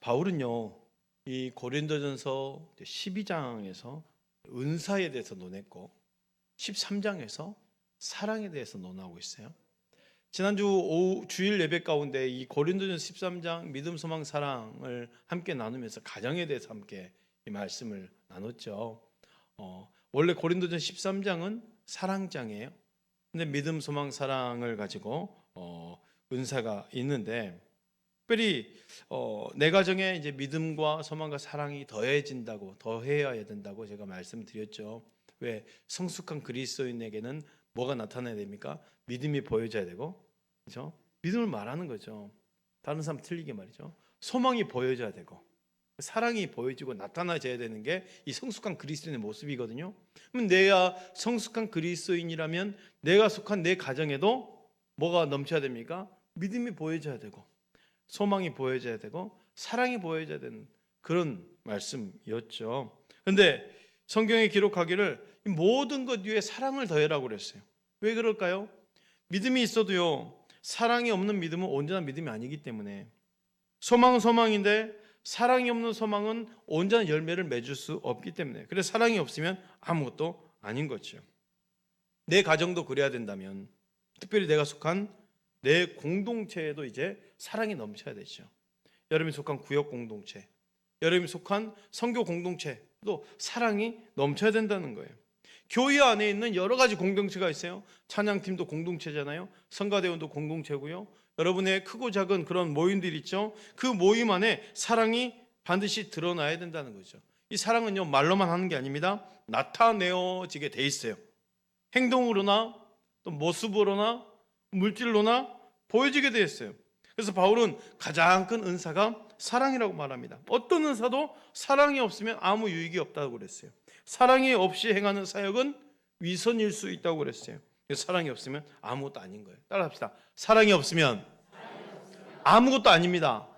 바울은요, 이 고린도전서 12장에서 은사에 대해서 논했고 13장에서 사랑에 대해서 논하고 있어요. 지난주 주일 예배 가운데 이 고린도전서 13장 믿음, 소망, 사랑을 함께 나누면서 가정에 대해서 함께 이 말씀을 나눴죠. 원래 고린도전서 13장은 사랑장이에요. 근데 믿음, 소망, 사랑을 가지고 은사가 있는데, 특별히 내 가정에 이제 믿음과 소망과 사랑이 더해진다고, 더해야 된다고 제가 말씀드렸죠. 왜? 성숙한 그리스도인에게는 뭐가 나타나야 됩니까? 믿음이 보여져야 되고, 그렇죠? 믿음을 말하는 거죠. 다른 사람 틀리게 말이죠. 소망이 보여져야 되고, 사랑이 보여지고 나타나져야 되는 게 이 성숙한 그리스도인의 모습이거든요. 그럼 내가 성숙한 그리스도인이라면 내가 속한 내 가정에도 뭐가 넘쳐야 됩니까? 믿음이 보여져야 되고, 소망이 보여져야 되고, 사랑이 보여져야 되는 그런 말씀이었죠. 그런데 성경에 기록하기를 모든 것 위에 사랑을 더해라고 그랬어요. 왜 그럴까요? 믿음이 있어도요, 사랑이 없는 믿음은 온전한 믿음이 아니기 때문에. 소망은 소망인데 사랑이 없는 소망은 온전한 열매를 맺을 수 없기 때문에. 그래서 사랑이 없으면 아무것도 아닌 거죠. 내 가정도 그래야 된다면, 특별히 내가 속한 내 공동체에도 이제 사랑이 넘쳐야 되죠. 여러분이 속한 구역 공동체, 여러분이 속한 선교 공동체도 사랑이 넘쳐야 된다는 거예요. 교회 안에 있는 여러 가지 공동체가 있어요. 찬양팀도 공동체잖아요. 성가대원도 공동체고요. 여러분의 크고 작은 그런 모임들 있죠. 그 모임 안에 사랑이 반드시 드러나야 된다는 거죠. 이 사랑은요, 말로만 하는 게 아닙니다. 나타내어지게 돼 있어요. 행동으로나 또 모습으로나 물질로나 보여지게 돼 있어요. 그래서 바울은 가장 큰 은사가 사랑이라고 말합니다. 어떤 은사도 사랑이 없으면 아무 유익이 없다고 그랬어요. 사랑이 없이 행하는 사역은 위선일 수 있다고 그랬어요. 사랑이 없으면 아무것도 아닌 거예요. 따라합시다. 사랑이 없으면 아무것도 아닙니다.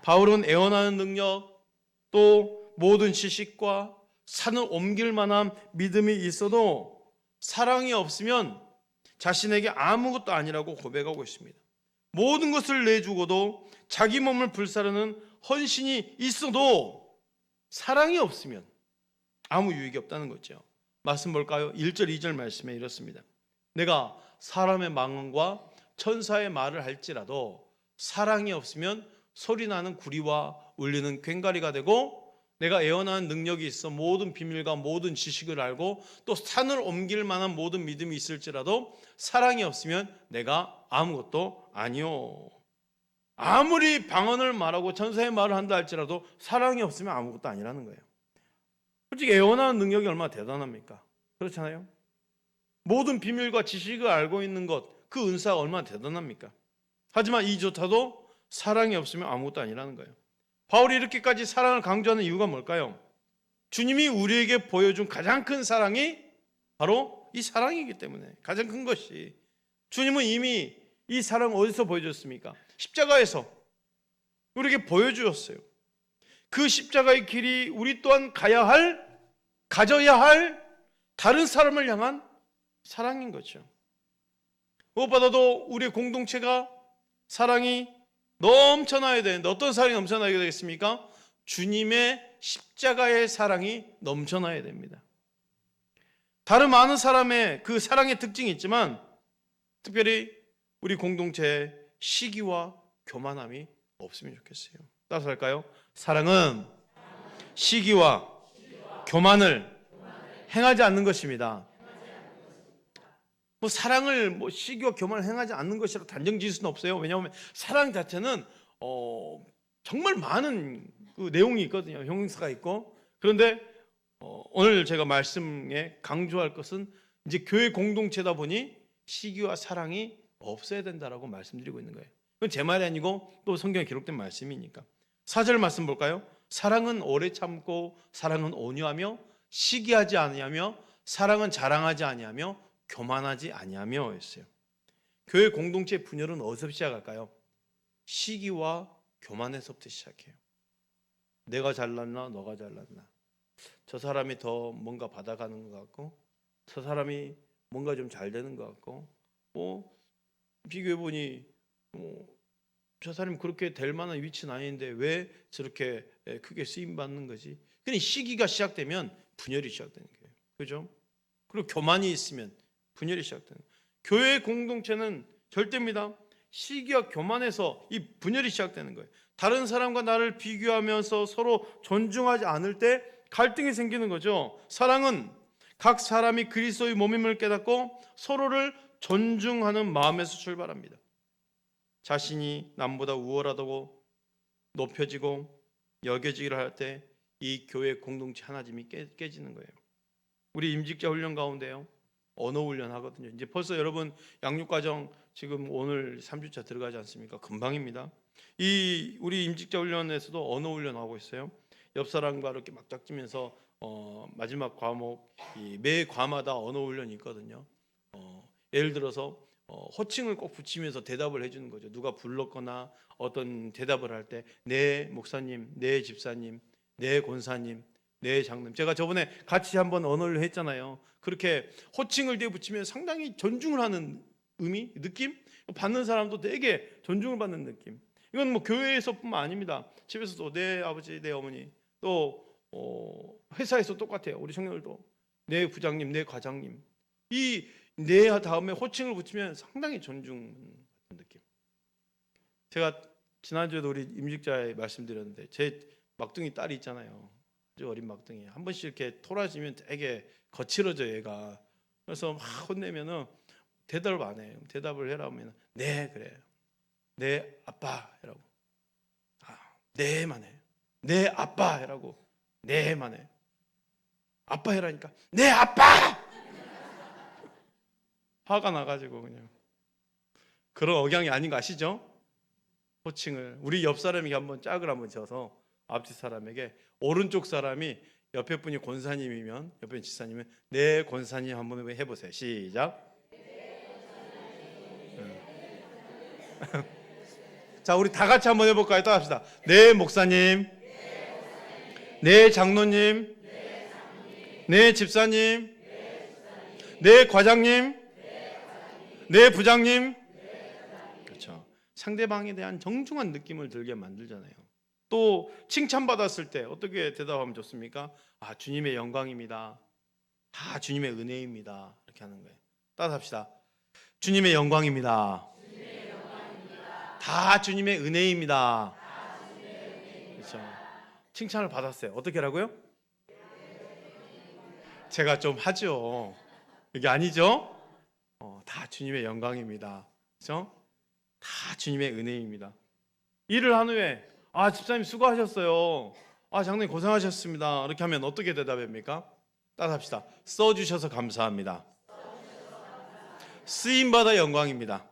바울은 애원하는 능력, 또 모든 지식과 산을 옮길 만한 믿음이 있어도 사랑이 없으면 자신에게 아무것도 아니라고 고백하고 있습니다. 모든 것을 내주고도 자기 몸을 불사르는 헌신이 있어도 사랑이 없으면 아무 유익이 없다는 거죠. 말씀 볼까요? 1절 2절 말씀에 이렇습니다. 내가 사람의 망언과 천사의 말을 할지라도 사랑이 없으면 소리나는 구리와 울리는 괭가리가 되고, 내가 애원하는 능력이 있어 모든 비밀과 모든 지식을 알고 또 산을 옮길 만한 모든 믿음이 있을지라도 사랑이 없으면 내가 아무것도 아니요. 아무리 방언을 말하고 천사의 말을 한다 할지라도 사랑이 없으면 아무것도 아니라는 거예요. 솔직히 애원하는 능력이 얼마나 대단합니까? 그렇잖아요. 모든 비밀과 지식을 알고 있는 것, 그 은사가 얼마나 대단합니까? 하지만 이조차도 사랑이 없으면 아무것도 아니라는 거예요. 바울이 이렇게까지 사랑을 강조하는 이유가 뭘까요? 주님이 우리에게 보여준 가장 큰 사랑이 바로 이 사랑이기 때문에, 가장 큰 것이. 주님은 이미 이 사랑을 어디서 보여줬습니까? 십자가에서 우리에게 보여주었어요. 그 십자가의 길이 우리 또한 가져야 할 다른 사람을 향한 사랑인 거죠. 무엇보다도 우리의 공동체가 사랑이 넘쳐나야 되는데 어떤 사랑이 넘쳐나게 되겠습니까? 주님의 십자가의 사랑이 넘쳐나야 됩니다. 다른 많은 사람의 그 사랑의 특징이 있지만 특별히 우리 공동체에 시기와 교만함이 없으면 좋겠어요. 따라서 할까요? 사랑은 시기와 교만을 행하지 않는 것입니다. 사랑을 시기와 교만을 행하지 않는 것이라고 단정 지을 수는 없어요. 왜냐하면 사랑 자체는 정말 많은 그 내용이 있거든요. 형용사가 있고. 그런데 오늘 제가 말씀에 강조할 것은 이제 교회 공동체다 보니 시기와 사랑이 없어야 된다라고 말씀드리고 있는 거예요. 그건 제 말이 아니고 또 성경에 기록된 말씀이니까. 4절 말씀 볼까요? 사랑은 오래 참고 사랑은 온유하며 시기하지 아니하며 사랑은 자랑하지 아니하며 교만하지 아니하며 했어요. 교회 공동체 분열은 어디서 시작할까요? 시기와 교만에서부터 시작해요. 내가 잘났나 너가 잘났나, 저 사람이 더 뭔가 받아가는 것 같고 저 사람이 뭔가 좀 잘 되는 것 같고 비교해 보니 저 사람이 그렇게 될 만한 위치는 아닌데 왜 저렇게 크게 쓰임 받는 거지? 그러니 시기가 시작되면 분열이 시작되는 거예요. 그죠? 그리고 교만이 있으면 분열이 시작되는 거예요. 교회 공동체는 절대입니다. 시기와 교만에서 이 분열이 시작되는 거예요. 다른 사람과 나를 비교하면서 서로 존중하지 않을 때 갈등이 생기는 거죠. 사랑은 각 사람이 그리스도의 몸임을 깨닫고 서로를 존중하는 마음에서 출발합니다. 자신이 남보다 우월하다고 높여지고 여겨지기를 할 때 이 교회 공동체 하나짐이 깨지는 거예요. 우리 임직자 훈련 가운데요, 언어 훈련 하거든요. 이제 벌써 여러분 양육과정 지금 오늘 3주차 들어가지 않습니까? 금방입니다. 이 우리 임직자 훈련에서도 언어 훈련 하고 있어요. 옆 사람과 이렇게 막 짝지면서 마지막 과목 매 과마다 언어 훈련이 있거든요. 예를 들어서 호칭을 꼭 붙이면서 대답을 해주는 거죠. 누가 불렀거나 어떤 대답을 할 때 네 목사님, 네 집사님, 네 권사님, 네 장로님. 제가 저번에 같이 한번 언어를 했잖아요. 그렇게 호칭을 뒤에 붙이면 상당히 존중을 하는 의미, 느낌? 받는 사람도 되게 존중을 받는 느낌. 이건 뭐 교회에서뿐만 아닙니다. 집에서도 네 아버지, 네 어머니, 또 회사에서 똑같아요. 우리 청년들도 네 부장님, 네 과장님. 이 네 다음에 호칭을 붙이면 상당히 존중 같은 느낌. 제가 지난주에도 우리 임직자에 말씀드렸는데 제 막둥이 딸이 있잖아요. 아주 어린 막둥이. 한 번씩 이렇게 토라지면 되게 거칠어져 얘가. 그래서 막 혼내면은 대답을 안 해요. 대답을 해라 하면 네 그래요. 네 아빠 해라고. 네만 해. 네 아빠 해라고. 네만 해. 아빠 해라니까 네 아빠. 화가 나가지고 그냥 그런 억양이 아닌 거 아시죠? 호칭을 우리 옆 사람이 한번 짝을 한번 져서 앞뒤 사람에게 오른쪽 사람이 옆에 분이 권사님이면 옆에 지사님은 네 권사님 한번 해보세요. 시작. 자 우리 다 같이 한번 해볼까요? 따라합시다. 네 목사님, 네 장로님, 네 집사님, 네 과장님, 네 부장님. 그렇죠. 상대방에 대한 정중한 느낌을 들게 만들잖아요. 또 칭찬받았을 때 어떻게 대답하면 좋습니까? 주님의 영광입니다. 주님의 은혜입니다. 이렇게 하는 거예요. 따라합시다. 주님의 영광입니다. 다 주님의 은혜입니다. 그렇죠. 칭찬을 받았어요. 어떻게 하라고요? 제가 좀 하죠. 이게 아니죠? 다 주님의 영광입니다. 그렇죠? 다 주님의 은혜입니다. 일을 한 후에 집사님 수고하셨어요. 장로님 고생하셨습니다. 이렇게 하면 어떻게 대답합니까? 따라합시다. 써주셔서 감사합니다. 쓰임받아 영광입니다.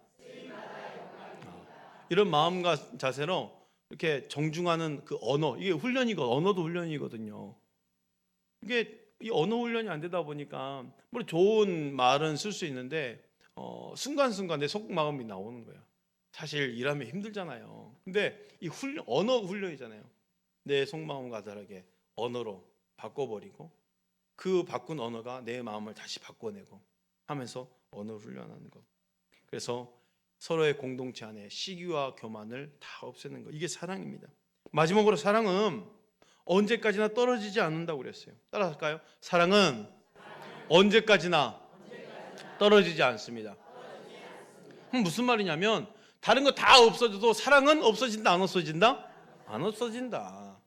이런 마음과 자세로 이렇게 정중하는 그 언어, 이게 언어도 훈련이거든요. 이게 이 언어 훈련이 안 되다 보니까 물론 좋은 말은 쓸 수 있는데 순간순간 내 속마음이 나오는 거예요. 사실 일하면 힘들잖아요. 근데 이 언어 훈련이잖아요. 내 속마음과 다르게 언어로 바꿔버리고 그 바꾼 언어가 내 마음을 다시 바꿔내고 하면서 언어 훈련하는 것. 그래서 서로의 공동체 안에 시기와 교만을 다 없애는 것. 이게 사랑입니다. 마지막으로 사랑은 언제까지나 떨어지지 않는다고 그랬어요. 따라할까요? 사랑은 언제까지나 떨어지지 않습니다. 무슨 말이냐면 다른 거 다 없어져도 사랑은 없어진다, 안 없어진다? 안 없어진다.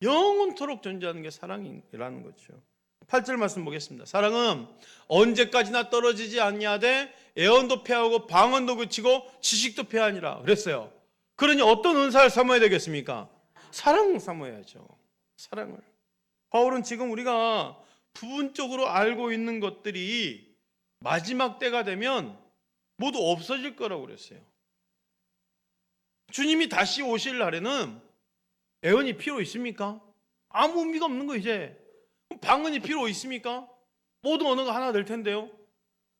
영원토록 존재하는 게 사랑이라는 거죠. 8절 말씀 보겠습니다. 사랑은 언제까지나 떨어지지 아니하되 애언도 패하고 방언도 그치고 지식도 패하니라 그랬어요. 그러니 어떤 은사를 삼아야 되겠습니까? 사랑을 삼아야죠. 사랑을. 바울은 지금 우리가 부분적으로 알고 있는 것들이 마지막 때가 되면 모두 없어질 거라고 그랬어요. 주님이 다시 오실 날에는 애언이 필요 있습니까? 아무 의미가 없는 거 이제. 방언이 필요 있습니까? 모든 언어가 하나 될 텐데요.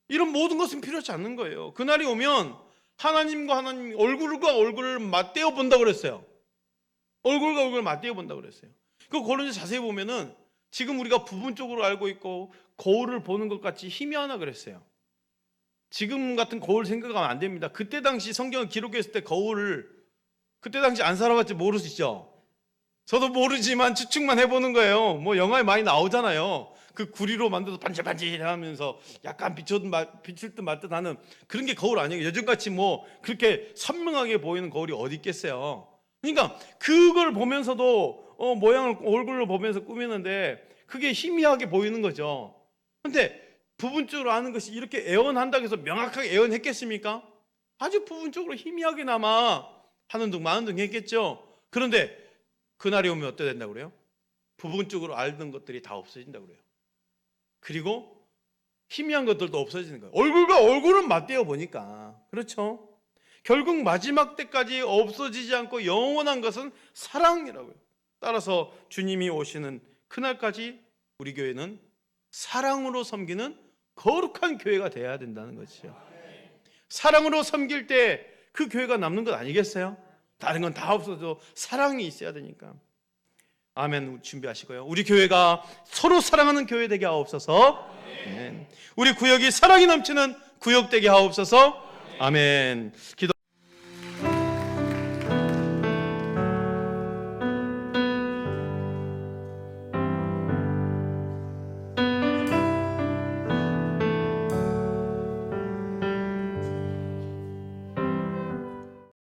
이런 모든 것은 필요하지 않는 거예요. 그날이 오면 하나님과 하나님 얼굴과 얼굴을 맞대어 본다고 그랬어요. 얼굴과 얼굴을 맞대어 본다고 그랬어요. 그 고린도서 자세히 보면은 지금 우리가 부분적으로 알고 있고 거울을 보는 것 같이 희미하나 그랬어요. 지금 같은 거울 생각하면 안 됩니다. 그때 당시 성경을 기록했을 때 거울을 그때 당시 안 살아봤지 모르시죠? 저도 모르지만 추측만 해보는 거예요. 뭐 영화에 많이 나오잖아요. 그 구리로 만들어서 반질반질하면서 약간 비칠 듯 말 듯 하는 그런 게 거울 아니에요. 요즘같이 뭐 그렇게 선명하게 보이는 거울이 어디 있겠어요. 그러니까 그걸 보면서도 모양을 얼굴로 보면서 꾸미는데 그게 희미하게 보이는 거죠. 근데 부분적으로 아는 것이 이렇게 애원한다고 해서 명확하게 애원했겠습니까? 아주 부분적으로 희미하게나마 하는 둥 마는 둥 했겠죠. 그런데 그날이 오면 어떻게 된다고 그래요? 부분적으로 알던 것들이 다 없어진다고 그래요. 그리고 희미한 것들도 없어지는 거예요. 얼굴과 얼굴은 맞대어 보니까. 그렇죠? 결국 마지막 때까지 없어지지 않고 영원한 것은 사랑이라고요. 따라서 주님이 오시는 그날까지 우리 교회는 사랑으로 섬기는 거룩한 교회가 돼야 된다는 것이죠. 사랑으로 섬길 때 그 교회가 남는 것 아니겠어요? 다른 건 다 없어도 사랑이 있어야 되니까. 아멘. 준비하시고요. 우리 교회가 서로 사랑하는 교회 되게 하옵소서. 아멘. 우리 구역이 사랑이 넘치는 구역 되게 하옵소서. 아멘. 기도